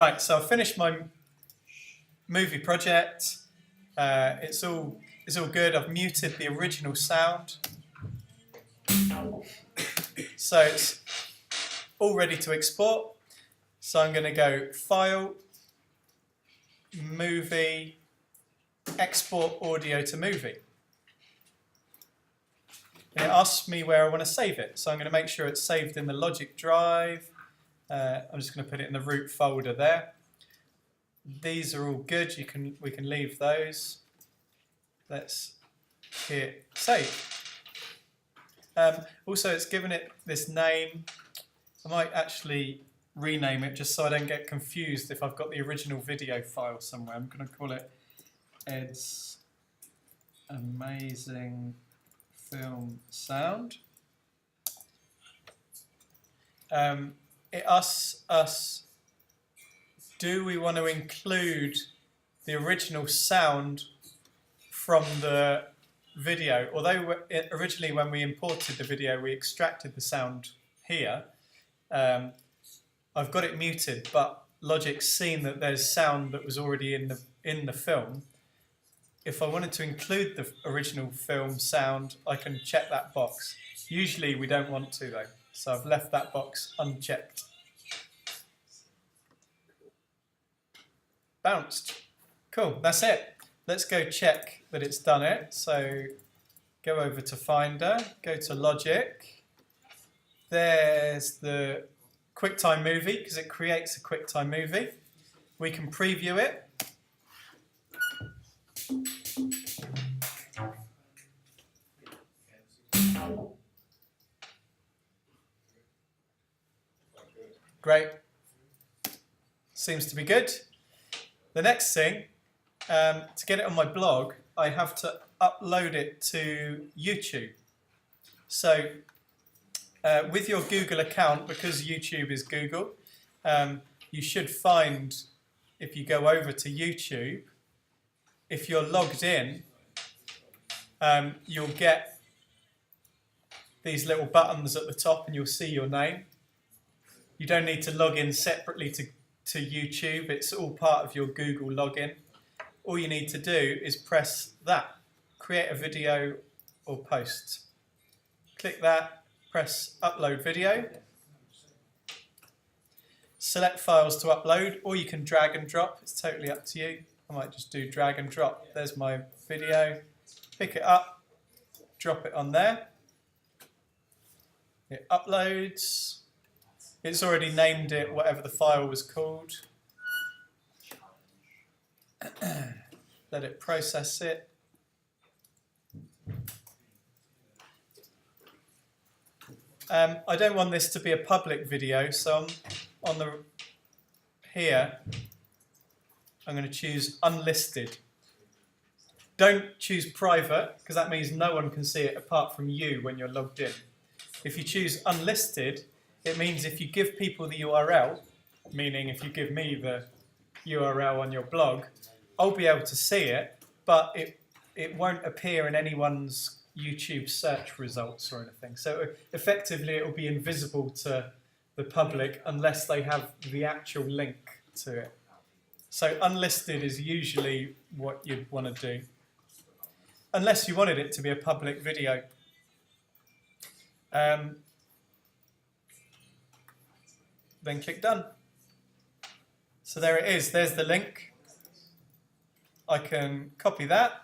Right, so I've finished my movie project. It's all good. I've muted the original sound, so it's all ready to export. So I'm going to go File, Movie, Export Audio to Movie. And it asks me where I want to save it. So I'm going to make sure it's saved in the Logic drive. I'm just going to put it in the root folder there. These are all good. We can leave those. Let's hit save. Also, it's given it this name. I might actually rename it just so I don't get confused if I've got the original video file somewhere. I'm going to call it Ed's Amazing Film Sound. It asks us, do we want to include the original sound from the video? Although originally when we imported the video we extracted the sound here, I've got it muted, but Logic's seen that there's sound that was already in the film. If I wanted to include the original film sound, I can check that box. Usually we don't want to though, so I've left that box unchecked. Bounced. Cool, that's it. Let's go check that it's done it. So go over to Finder, go to Logic. There's the QuickTime movie, because it creates a QuickTime movie. We can preview it. Great. Seems to be good. The next thing, to get it on my blog, I have to upload it to YouTube. So with your Google account, because YouTube is Google, you should find, if you go over to YouTube, if you're logged in, you'll get these little buttons at the top and you'll see your name. You don't need to log in separately to YouTube, it's all part of your Google login. All you need to do is press that, create a video or post. Click that, press upload video. Select files to upload, or you can drag and drop, it's totally up to you. I might just do drag and drop. There's my video. Pick it up, drop it on there. It uploads. It's already named it whatever the file was called. Let it process it. I don't want this to be a public video, so I'm on here, I'm going to choose unlisted. Don't choose private, because that means no one can see it apart from you when you're logged in. If you choose unlisted, it means if you give people the URL, meaning if you give me the URL on your blog, I'll be able to see it, but it won't appear in anyone's YouTube search results or anything. So effectively it will be invisible to the public unless they have the actual link to it. So unlisted is usually what you'd want to do, unless you wanted it to be a public video. Then click done. So there it is, there's the link. I can copy that,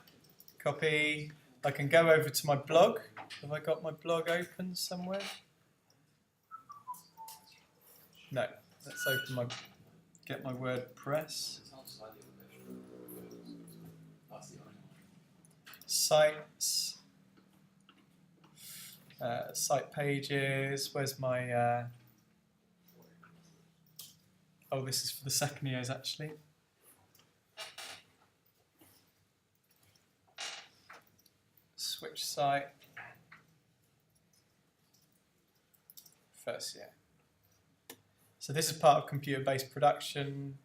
I can go over to my blog. Have I got my blog open somewhere? No, let's open get my WordPress. Sites, site pages, where's my, oh, this is for the second years actually. Switch site, first year. So this is part of computer-based production.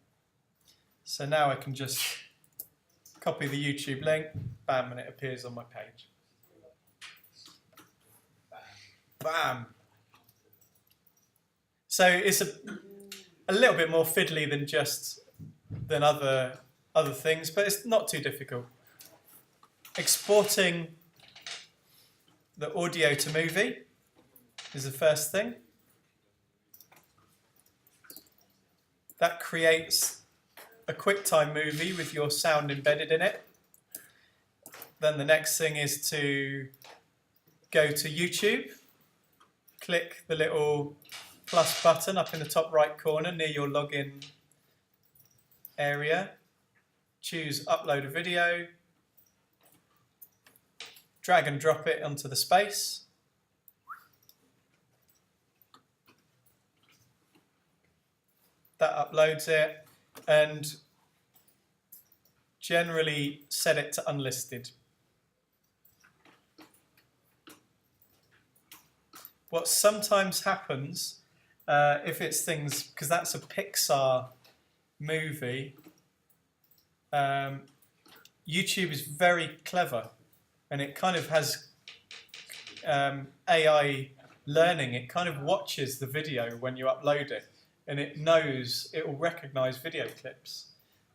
So now I can just copy the YouTube link, bam, and it appears on my page. Bam. So it's a little bit more fiddly than other things, but it's not too difficult. Exporting the audio to movie is the first thing. That creates a QuickTime movie with your sound embedded in it. Then the next thing is to go to YouTube, click the little plus button up in the top right corner near your login area, choose upload a video, drag and drop it onto the space. That uploads it, and generally set it to unlisted. What sometimes happens, if it's things, because that's a Pixar movie, YouTube is very clever, and it kind of has AI learning. It kind of watches the video when you upload it, and it will recognize video clips.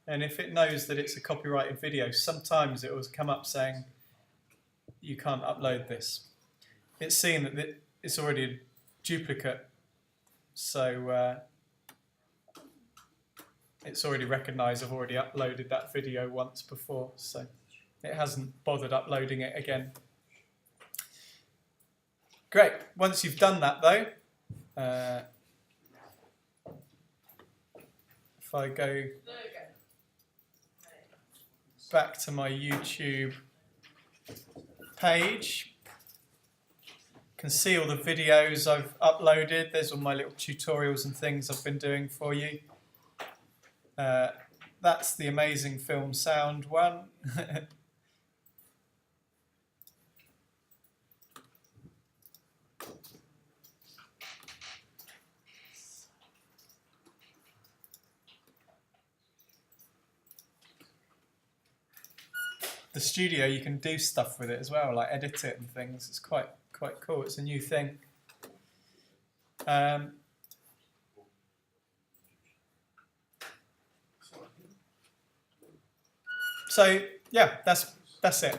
And if it knows that it's a copyrighted video, sometimes it will come up saying, you can't upload this. It's seeing that it's already a duplicate, so it's already recognised I've already uploaded that video once before, so it hasn't bothered uploading it again. Great. Once you've done that though, if I go back to my YouTube page, can see all the videos I've uploaded. There's all my little tutorials and things I've been doing for you. That's the amazing film sound one. The studio, you can do stuff with it as well, like edit it and things. It's quite cool. It's a new thing. So yeah, that's it.